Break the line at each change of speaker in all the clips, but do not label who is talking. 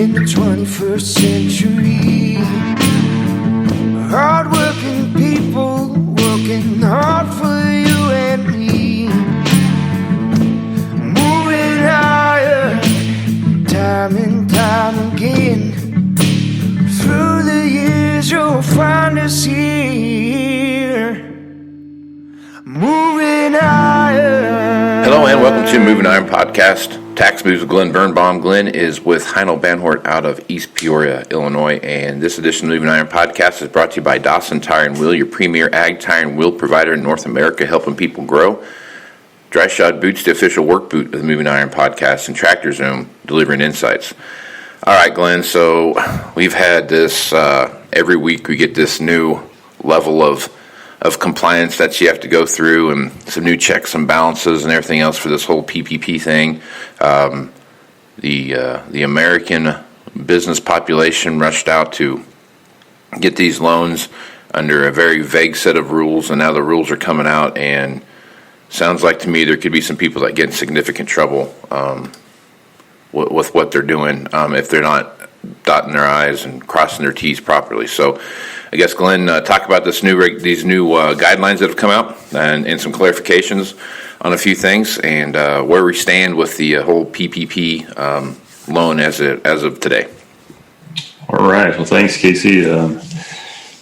in the 21st century. Hard-working people working hard for you and me. Moving higher, time and time again. Through the years you'll find us here. Moving higher.
Hello and welcome to Moving Iron Podcast. Tax Moves with Glen Birnbaum. Glen is with Heino Banhort out of East Peoria, Illinois, and this edition of Moving Iron Podcast is brought to you by Dawson Tire and Wheel, your premier ag tire and wheel provider in North America, helping people grow. Dryshod Boots, the official work boot of the Moving Iron Podcast, and tractorzoom, delivering insights. All right, Glen, so we've had this, every week we get this new level of compliance that you have to go through, and some new checks and balances and everything else for this whole PPP thing. The American business population rushed out to get these loans under a very vague set of rules, and now the rules are coming out, and sounds like to me there could be some people that get in significant trouble with what they're doing if they're not dotting their I's and crossing their T's properly. So I guess, Glenn, talk about these new guidelines that have come out and some clarifications on a few things, and where we stand with the whole PPP loan as of today.
All right. Well, thanks, Casey. We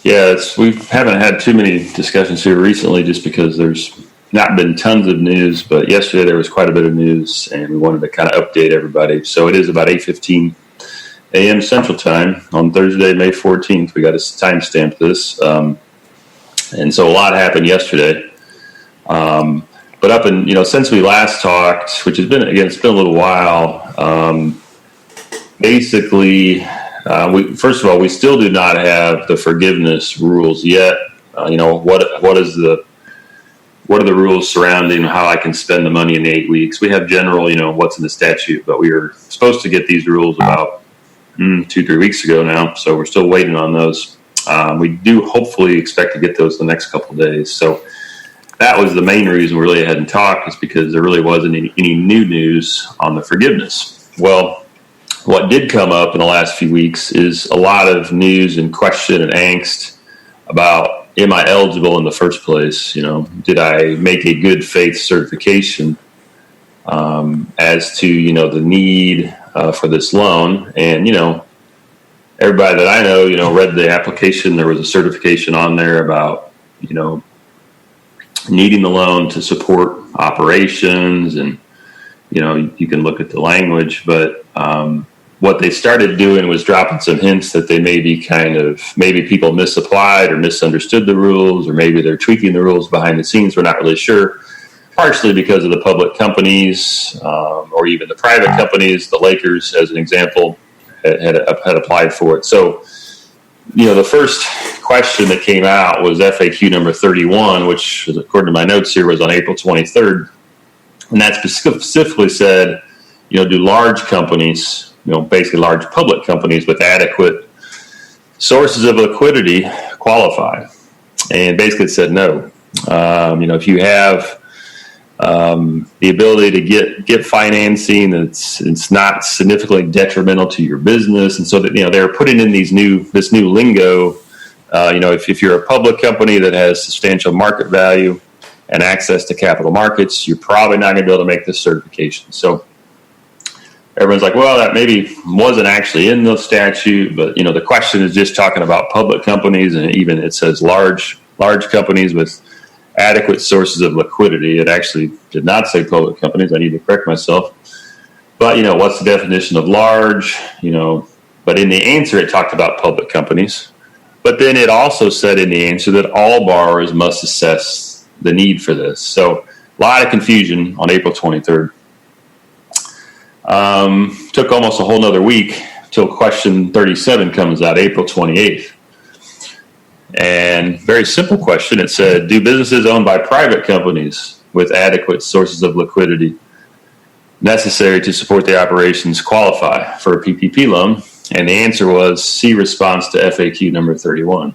haven't had too many discussions here recently just because there's not been tons of news, but yesterday there was quite a bit of news, and we wanted to kind of update everybody. So it is about 8:15 a.m. Central Time on Thursday, May 14th. We got to timestamp this. And so a lot happened yesterday. But since we last talked, which has been, again, it's been a little while, first of all, we still do not have the forgiveness rules yet. What are the rules surrounding how I can spend the money in 8 weeks? We have general, what's in the statute, but we were supposed to get these rules about 2-3 weeks ago now, so we're still waiting on those. We do hopefully expect to get those the next couple of days. So that was the main reason we really hadn't talked, is because there really wasn't any new news on the forgiveness. Well, what did come up in the last few weeks is a lot of news and question and angst about, am I eligible in the first place? Did I make a good faith certification as to, the need for this loan? And, everybody that I know, read the application. There was a certification on there about, needing the loan to support operations, and, you can look at the language, but what they started doing was dropping some hints that they maybe people misapplied or misunderstood the rules, or maybe they're tweaking the rules behind the scenes. We're not really sure, partially because of the public companies or even the private companies. The Lakers, as an example, had applied for it. So, the first question that came out was FAQ number 31, which, according to my notes here, was on April 23rd. And that specifically said, do large companies, basically large public companies with adequate sources of liquidity qualify? And basically it said no. If you have the ability to get financing, it's not significantly detrimental to your business. And so that, they're putting in this new lingo. If you're a public company that has substantial market value and access to capital markets, you're probably not going to be able to make this certification. So everyone's like, well, that maybe wasn't actually in the statute, but, the question is just talking about public companies, and even it says large companies with adequate sources of liquidity. It actually did not say public companies. I need to correct myself. But, what's the definition of large? But in the answer, it talked about public companies. But then it also said in the answer that all borrowers must assess the need for this. So a lot of confusion on April 23rd. Took almost a whole nother week till question 37 comes out, April 28th. And very simple question. It said, do businesses owned by private companies with adequate sources of liquidity necessary to support the operations qualify for a PPP loan? And the answer was C, response to FAQ number 31.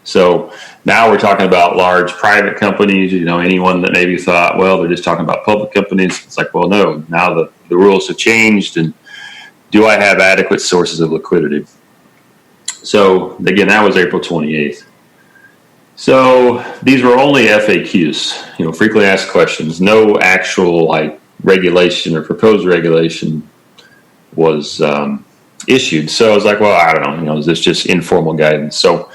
So now we're talking about large private companies, anyone that maybe thought, well, they're just talking about public companies. It's like, well, no, now the rules have changed, and do I have adequate sources of liquidity? So again, that was April 28th. So these were only FAQs, frequently asked questions. No actual like regulation or proposed regulation was issued. So I was like, well, I don't know, is this just informal guidance? So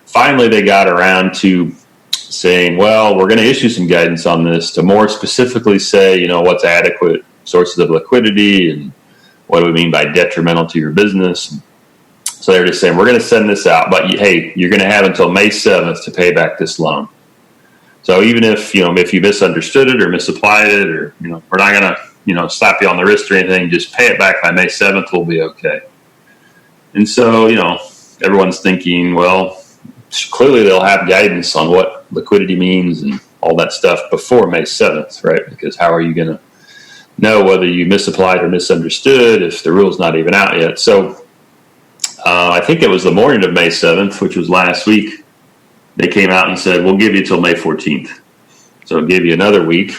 finally they got around to saying, well, we're going to issue some guidance on this to more specifically say, what's adequate sources of liquidity and what do we mean by detrimental to your business. So they're just saying, we're going to send this out, but hey, you're going to have until May 7th to pay back this loan. So even if you misunderstood it or misapplied it, or, we're not going to, slap you on the wrist or anything, just pay it back by May 7th, we'll be okay. And so, everyone's thinking, well, clearly they'll have guidance on what liquidity means and all that stuff before May 7th, right? Because how are you going to know whether you misapplied or misunderstood if the rule's not even out yet? So I think it was the morning of May 7th, which was last week, they came out and said, we'll give you till May 14th. So it'll give you another week.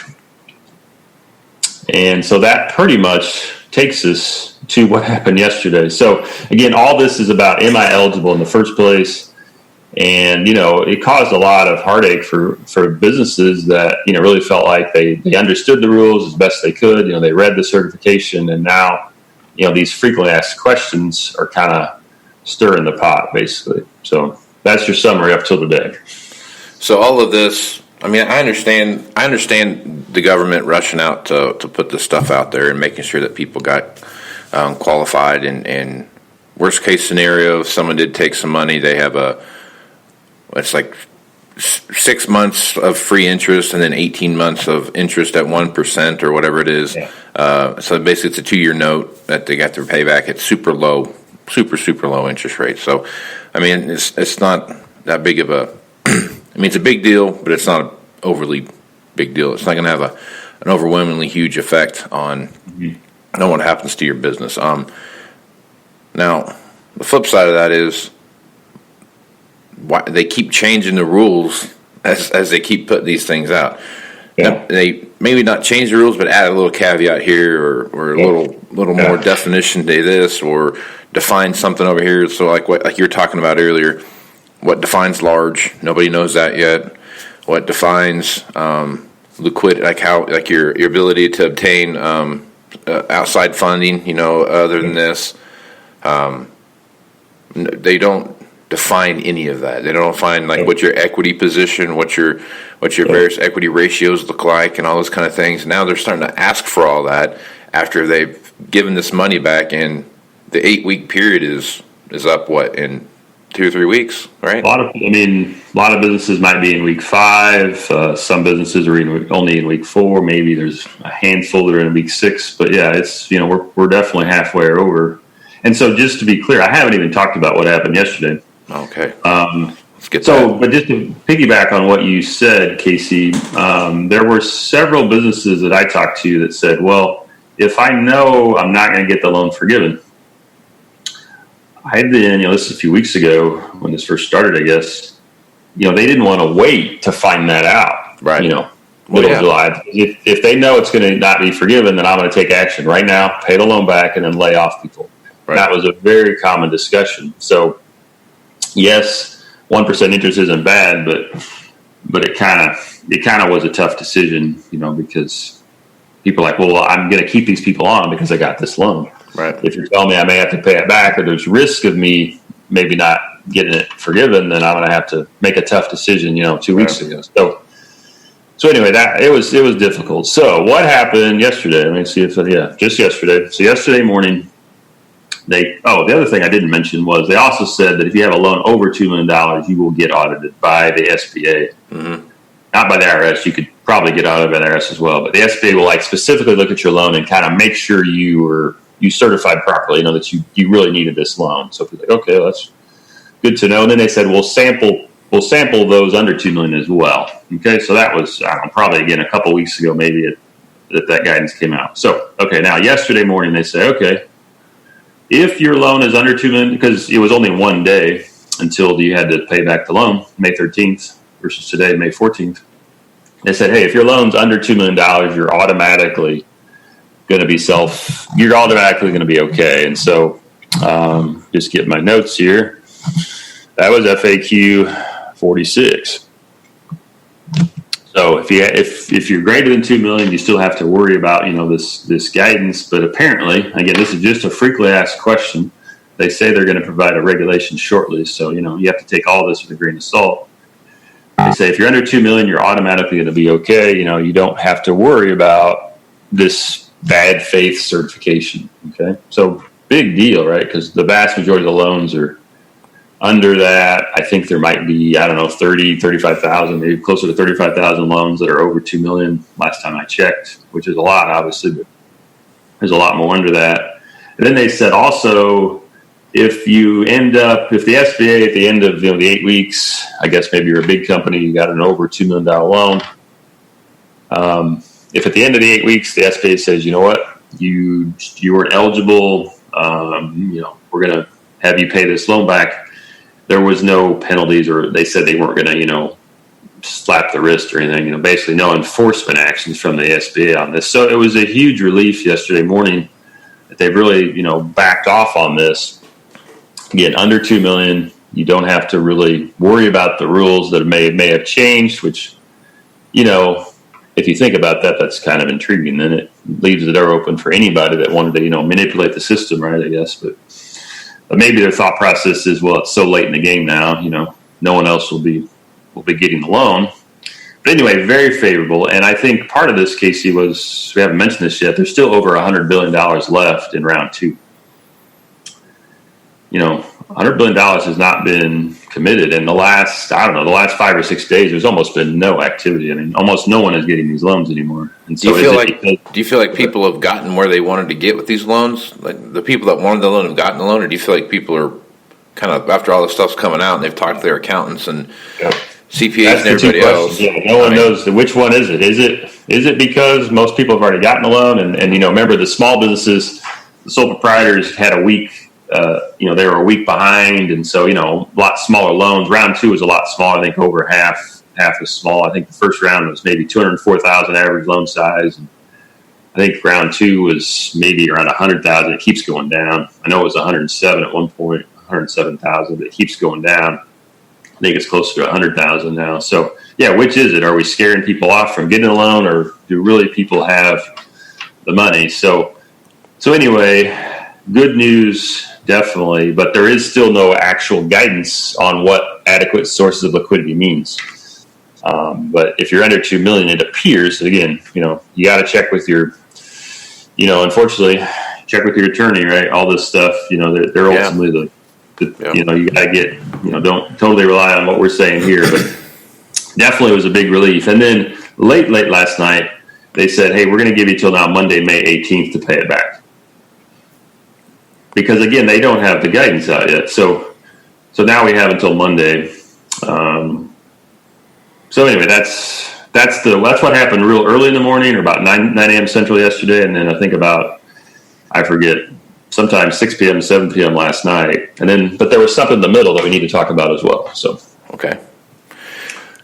And so that pretty much takes us to what happened yesterday. So again, all this is about, am I eligible in the first place? And, it caused a lot of heartache for businesses that, really felt like they understood the rules as best they could. They read the certification, and now, these frequently asked questions are kind of stirring the pot, basically. So that's your summary up till today.
So all of this, I understand the government rushing out to put this stuff out there and making sure that people got qualified. And worst case scenario, if someone did take some money, they have it's like 6 months of free interest and then 18 months of interest at 1% or whatever it is. Yeah. So basically it's a 2-year note that they got their payback at super low interest rate. So, it's not that big of a, it's a big deal, but it's not an overly big deal. It's not going to have an overwhelmingly huge effect on what happens to your business. Now, the flip side of that is why they keep changing the rules as they keep putting these things out. Yeah. They maybe not change the rules, but add a little caveat here or a little more definition to this, or define something over here. So like you were talking about earlier, what defines large? Nobody knows that yet. What defines liquid? Like your ability to obtain outside funding? Other than this, they don't define any of that. They don't define what your equity position, what your various equity ratios look like, and all those kind of things. Now they're starting to ask for all that after they've given this money back, and the 8-week period is up in 2 or 3 weeks, right? A lot
of businesses might be in week 5. Some businesses are only in week 4. Maybe there's a handful that are in week 6. But yeah, it's we're definitely halfway over. And so, just to be clear, I haven't even talked about what happened yesterday.
Okay. Let's get that.
But just to piggyback on what you said, Casey, there were several businesses that I talked to that said, well, if I know I'm not going to get the loan forgiven, I had been, this is a few weeks ago when this first started, I guess, they didn't want to wait to find that out,
right?
Middle of July. If they know it's going to not be forgiven, then I'm going to take action right now, pay the loan back, and then lay off people. Right. That was a very common discussion. So, yes, 1% interest isn't bad, but it kind of was a tough decision, because people are like, well, I'm going to keep these people on because I got this loan.
Right. If
you're telling me I may have to pay it back, or there's risk of me maybe not getting it forgiven, then I'm going to have to make a tough decision, 2 weeks ago. So anyway, it was difficult. So what happened yesterday? Let me see just yesterday. So yesterday morning, the other thing I didn't mention was they also said that if you have a loan over $2 million, you will get audited by the SBA. Mm-hmm. Not by the IRS. You could probably get audited by the IRS as well, but the SBA will specifically look at your loan and kind of make sure you certified properly, that you really needed this loan. So if you're like, okay, that's good to know. And then they said, we'll sample those under $2 million as well. Okay, so that was probably again a couple weeks ago, maybe that guidance came out. So okay, now yesterday morning they say, okay, if your loan is under $2 million, because it was only 1 day until you had to pay back the loan, May 13th versus today, May 14th. They said, hey, if your loan's under $2 million, you're automatically going to be you're automatically going to be okay. And so, just get my notes here. That was FAQ 46. So if you're greater than 2 million, you still have to worry about, this guidance. But apparently, again, this is just a frequently asked question. They say they're going to provide a regulation shortly. So, you have to take all this with a grain of salt. They say if you're under 2 million, you're automatically going to be okay. You don't have to worry about this bad faith certification. Okay. So big deal, right? Because the vast majority of the loans are under that. I think there might be, 35,000, maybe closer to 35,000 loans that are over 2 million last time I checked, which is a lot, obviously, but there's a lot more under that. And then they said also, if the SBA at the end of the 8 weeks, I guess maybe you're a big company, you got an over $2 million loan. If at the end of the 8 weeks, the SBA says, you know what, you weren't eligible, we're going to have you pay this loan back. There was no penalties, or they said they weren't going to, slap the wrist or anything, basically no enforcement actions from the SBA on this. So it was a huge relief yesterday morning that they've really, backed off on this. Again, under 2 million, you don't have to really worry about the rules that may have changed, which, if you think about that, that's kind of intriguing. Then it leaves the door open for anybody that wanted to, manipulate the system, right, I guess. But maybe their thought process is, well, it's so late in the game now, no one else will be getting the loan. But anyway, very favorable. And I think part of this, Casey, was, we haven't mentioned this yet, there's still over $100 billion left in round two. $100 billion has not been committed. And the last 5 or 6 days, there's almost been no activity. I mean, almost no one is getting these loans anymore. And so
do you feel like people have gotten where they wanted to get with these loans? Like the people that wanted the loan have gotten the loan, or do you feel like people are kind of, after all this stuff's coming out and they've talked to their accountants and CPAs and everybody else?
Yeah, no one knows which one is it. Is it because most people have already gotten a loan? And remember, the small businesses, the sole proprietors had a week. They were a week behind, and so a lot smaller loans. Round two was a lot smaller. I think over half as small. I think the first round was maybe 204,000 average loan size, and I think round two was maybe around 100,000. It keeps going down. I know it was 107 at one point, 107,000, but it keeps going down. I think it's closer to 100,000 now. So yeah, which is it? Are we scaring people off from getting a loan, or do really people have the money? So anyway. Good news, definitely, but there is still no actual guidance on what adequate sources of liquidity means. But if you're under 2 million, it appears that, again, you got to check with your, unfortunately, check with your attorney, right? All this stuff, they're ultimately you got to get, don't totally rely on what we're saying here, but definitely it was a big relief. And then late last night, they said, hey, we're going to give you till now Monday, May 18th to pay it back. Because again, they don't have the guidance out yet, so now we have until Monday. So anyway, that's what happened real early in the morning, or about 9 a.m. Central yesterday, and then I think I forget, sometimes 6 p.m. to 7 p.m. last night, but there was something in the middle that we need to talk about as well. So
okay.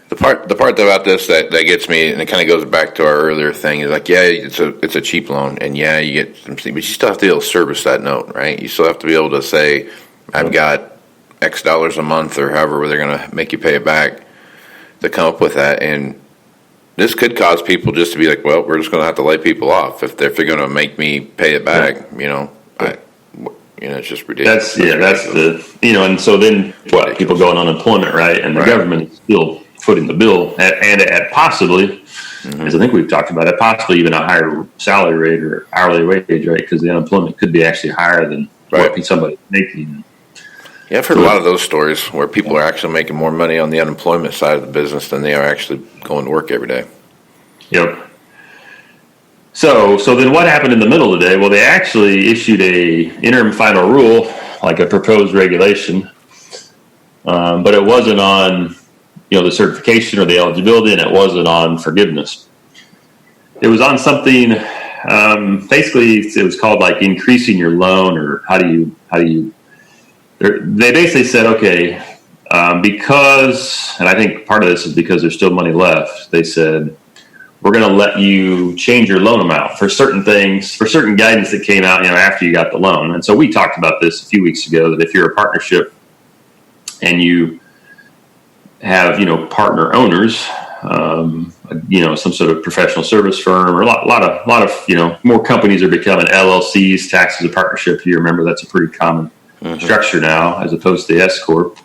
The part about this that gets me, and it kind of goes back to our earlier thing, is like, yeah, it's a cheap loan, and yeah, you get some, but you still have to be able to service that note, right? You still have to be able to say, I've got X dollars a month, or however they're going to make you pay it back, to come up with that. And this could cause people just to be like, well, we're just going to have to lay people off if they're going to make me pay it back. It's just ridiculous.
That's and so then what? People go on unemployment, right? And the government is still footing the bill at possibly, as I think we've talked about it, possibly even a higher salary rate or hourly wage, right? Because the unemployment could be actually higher than what somebody's making.
Yeah, I've heard a lot of those stories where people are actually making more money on the unemployment side of the business than they are actually going to work every day.
Yep. So then what happened in the middle of the day? Well, they actually issued a interim final rule, like a proposed regulation, but it wasn't on the certification or the eligibility, and it wasn't on forgiveness. It was on something, basically it was called like increasing your loan, or how do you, they basically said, okay, because, and I think part of this is because there's still money left, they said, we're going to let you change your loan amount for certain things, for certain guidance that came out, after you got the loan. And so we talked about this a few weeks ago, that if you're a partnership and you have, partner owners, some sort of professional service firm, or a lot of, more companies are becoming LLCs, taxes as a partnership. You remember that's a pretty common structure now, as opposed to the S corp.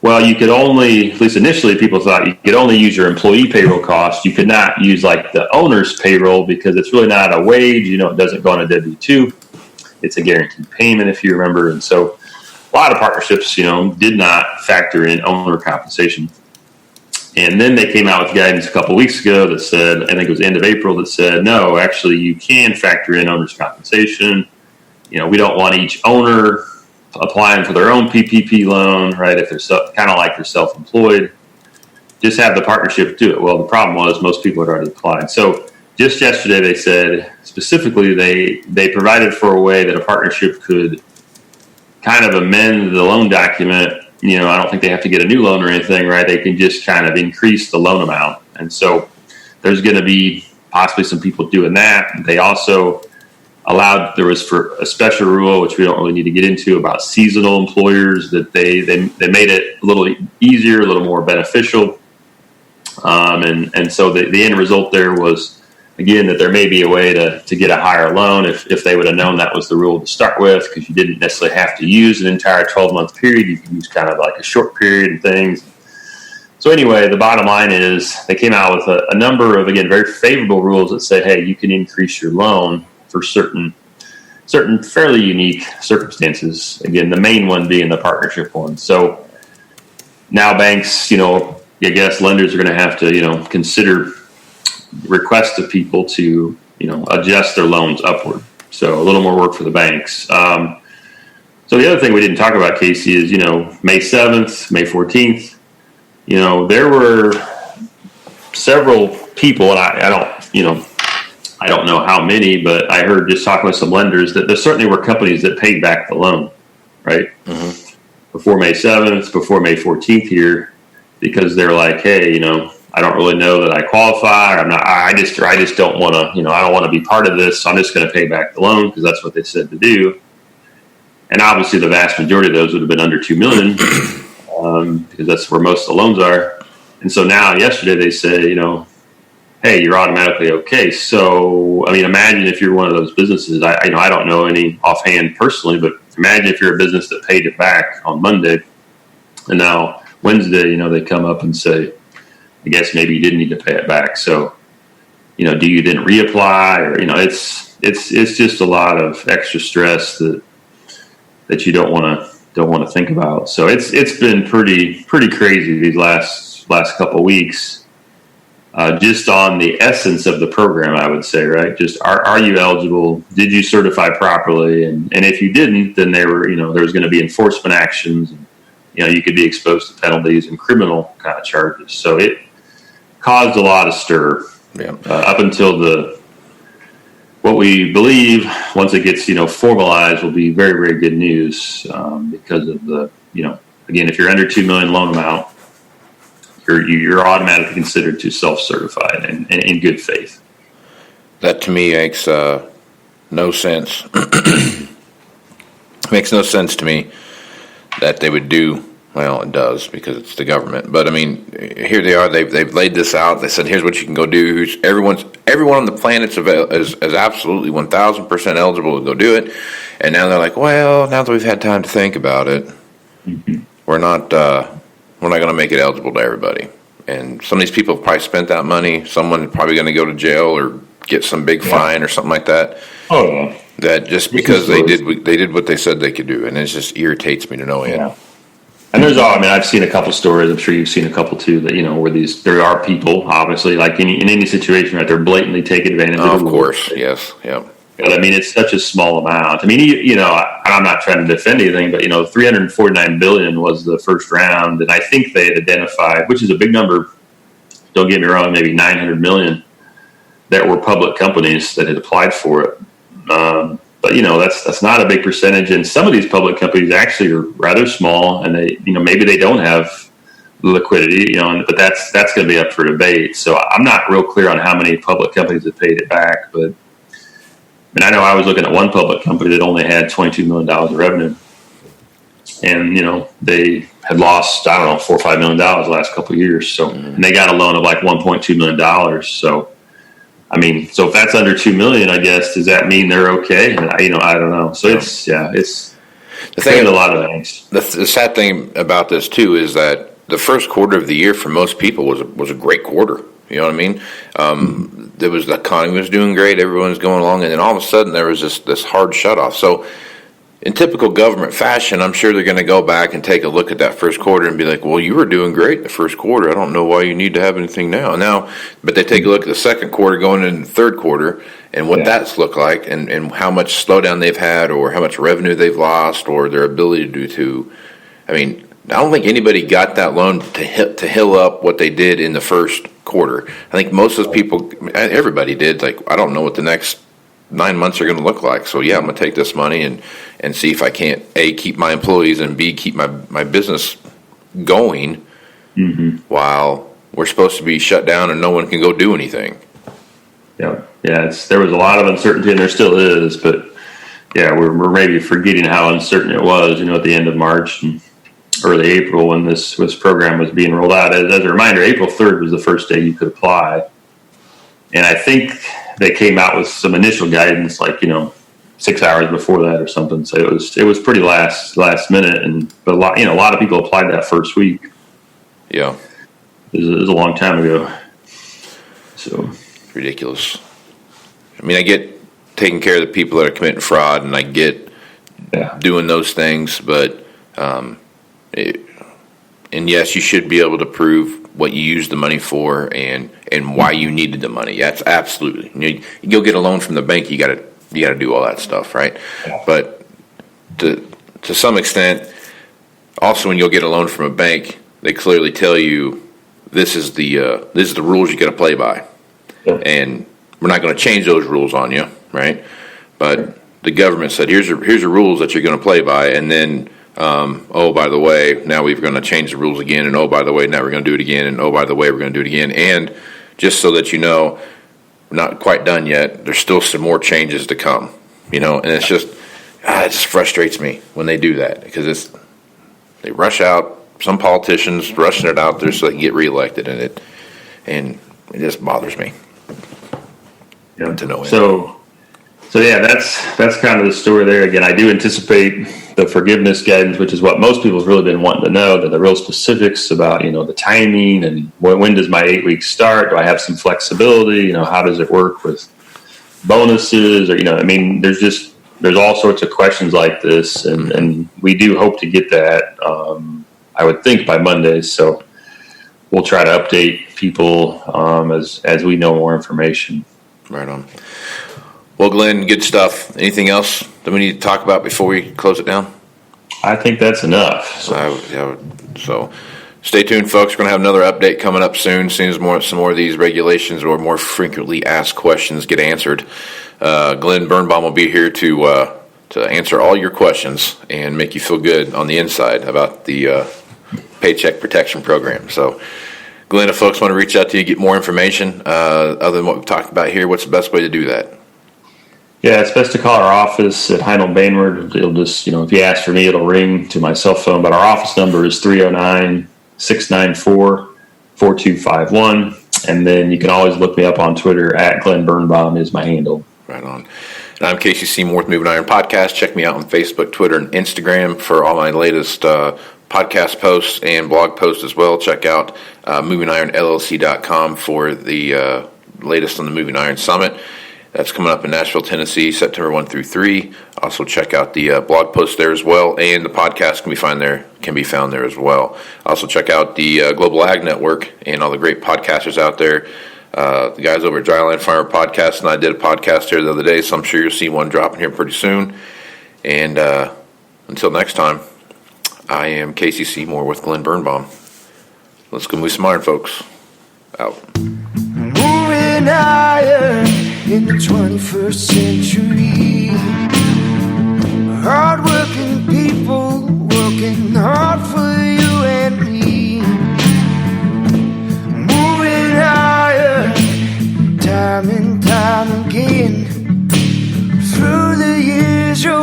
Well, you could only, at least initially, people thought you could only use your employee payroll cost. You could not use like the owner's payroll, because it's really not a wage. It doesn't go on a W-2. It's a guaranteed payment, if you remember. And so a lot of partnerships, did not factor in owner compensation. And then they came out with guidance a couple of weeks ago that said, I think it was end of April, that said, no, actually you can factor in owner's compensation. We don't want each owner applying for their own PPP loan, right? If they're kind of like they're self-employed, just have the partnership do it. Well, the problem was most people had already applied. So just yesterday they said, specifically, they provided for a way that a partnership could kind of amend the loan document. I don't think they have to get a new loan or anything, right? They can just kind of increase the loan amount. And so there's going to be possibly some people doing that. They also there was for a special rule, which we don't really need to get into, about seasonal employers, that they made it a little easier, a little more beneficial. And so the end result there was, again, that there may be a way to get a higher loan if they would have known that was the rule to start with, because you didn't necessarily have to use an entire 12-month period. You could use kind of like a short period and things. So anyway, the bottom line is they came out with a number of, again, very favorable rules that say, hey, you can increase your loan for certain fairly unique circumstances. Again, the main one being the partnership one. So now banks, I guess lenders are going to have to, consider requests of people to, adjust their loans upward. So a little more work for the banks. So the other thing we didn't talk about, Casey, is, May 7th, May 14th, there were several people, and I don't know how many, but I heard, just talking with some lenders, that there certainly were companies that paid back the loan, right? Mm-hmm. Before May 7th, before May 14th here, because they're like, hey, I don't really know that I qualify. I just don't want to, I don't want to be part of this. So I'm just going to pay back the loan because that's what they said to do. And obviously the vast majority of those would have been under $2 million, because that's where most of the loans are. And so now yesterday they say, hey, you're automatically okay. So, imagine if you're one of those businesses. I don't know any offhand personally, but imagine if you're a business that paid it back on Monday, and now Wednesday, they come up and say, I guess maybe you didn't need to pay it back. So, do you then reapply? Or, it's just a lot of extra stress that you don't want to think about. So it's been pretty crazy these last couple of weeks. Just on the essence of the program, I would say, right? Just are you eligible? Did you certify properly? And if you didn't, then there was going to be enforcement actions. And, you could be exposed to penalties and criminal kind of charges. So it caused a lot of stir up until what we believe, once it gets formalized, will be very, very good news, because of the again, if you're under $2 million loan amount, you're automatically considered to self-certified and in good faith.
That to me makes no sense. Makes no sense to me that they would do. Well, it does, because it's the government. But here they are. They've laid this out. They said, here's what you can go do. Everyone on the planet is absolutely 1,000% eligible to go do it. And now they're like, well, now that we've had time to think about it, mm-hmm. we're not going to make it eligible to everybody. And some of these people have probably spent that money. Someone's probably going to go to jail or get some big fine or something like that.
Oh, yeah.
That just because they did what they said they could do, and it just irritates me to no end.
Yeah. And I've seen a couple stories. I'm sure you've seen a couple too. That where there are people, obviously, like in any situation, right? They're blatantly taking advantage of. Of course,
yes, yeah.
But it's such a small amount. I'm not trying to defend anything, but $349 billion was the first round, and I think they had identified, which is a big number. Don't get me wrong, maybe 900 million that were public companies that had applied for it. But that's not a big percentage, and some of these public companies actually are rather small, and they maybe they don't have liquidity, but that's going to be up for debate. So I'm not real clear on how many public companies have paid it back, but I know I was looking at one public company that only had $22 million of revenue, and they had lost, I don't know, $4 or $5 million the last couple of years. So and they got a loan of like $1.2 million. So so if that's under $2 million, I guess, does that mean they're okay? And I don't know. So it's the thing. A lot of things.
The sad thing about this too is that the first quarter of the year for most people was a great quarter. You know what I mean? The economy was doing great, everyone was going along, and then all of a sudden there was this hard shutoff. So in typical government fashion, I'm sure they're going to go back and take a look at that first quarter and be like, well, you were doing great the first quarter. I don't know why you need to have anything now. But they take a look at the second quarter going into the third quarter and what that's looked like and how much slowdown they've had or how much revenue they've lost or their ability to I don't think anybody got that loan to hill up what they did in the first quarter. I think most of those people, everybody did. Like, I don't know what the next 9 months are going to look like. So, yeah, I'm going to take this money and see if I can't, A, keep my employees, and B, keep my business going while we're supposed to be shut down and no one can go do anything.
Yeah, there was a lot of uncertainty, and there still is. But, yeah, we're maybe forgetting how uncertain it was, at the end of March and early April when this program was being rolled out. As a reminder, April 3rd was the first day you could apply. And I think they came out with some initial guidance, 6 hours before that or something. So it was pretty last minute, but a lot of people applied that first week.
Yeah,
it was a long time ago. So
ridiculous. I get taking care of the people that are committing fraud, and I get doing those things, but and yes, you should be able to prove what you used the money for and why you needed the money. That's absolutely. You go get a loan from the bank, you got to do all that stuff, right? Yeah. But to some extent, also when you'll get a loan from a bank, they clearly tell you this is the rules you got to play by, and we're not going to change those rules on you, right? But the government said here's the rules that you're going to play by, and then. By the way, now we're going to change the rules again, and by the way, now we're going to do it again, and by the way, we're going to do it again. And just so that we're not quite done yet, there's still some more changes to come, and it's just, it just frustrates me when they do that, because they rush out, some politicians rushing it out there so they can get reelected, and it just bothers me.
Yeah.
To no end.
So yeah, that's kind of the story there. Again, I do anticipate the forgiveness guidance, which is what most people have really been wanting to know, the real specifics about, the timing and when does my 8 weeks start? Do I have some flexibility? How does it work with bonuses? Or, there's all sorts of questions like this, and we do hope to get that, I would think, by Monday. So we'll try to update people as we know more information.
Right on. Well, Glenn, good stuff. Anything else that we need to talk about before we close it down?
I think that's enough.
So stay tuned, folks. We're going to have another update coming up soon as some more of these regulations or more frequently asked questions get answered. Glen Birnbaum will be here to answer all your questions and make you feel good on the inside about the Paycheck Protection Program. So, Glenn, if folks want to reach out to you, get more information other than what we've talked about here, what's the best way to do that?
Yeah, it's best to call our office at Heinel Bainward. It'll just, if you ask for me, it'll ring to my cell phone. But our office number is 309-694-4251. And then you can always look me up on Twitter at Glen Birnbaum is my handle.
Right on. And I'm Casey Seymour with Moving Iron Podcast. Check me out on Facebook, Twitter, and Instagram for all my latest podcast posts and blog posts as well. Check out movingironllc.com for the latest on the Moving Iron Summit. That's coming up in Nashville, Tennessee, September 1 through 3. Also check out the blog post there as well, and the podcast can be found there as well. Also check out the Global Ag Network and all the great podcasters out there. The guys over at Dryland Farmer Podcast and I did a podcast here the other day, so I'm sure you'll see one dropping here pretty soon. And until next time, I am Casey Seymour with Glen Birnbaum. Let's go move some iron, folks. Out.
Moving iron in the 21st century. Hard-working people working hard for you and me.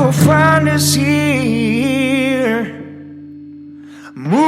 you'll find us here. Move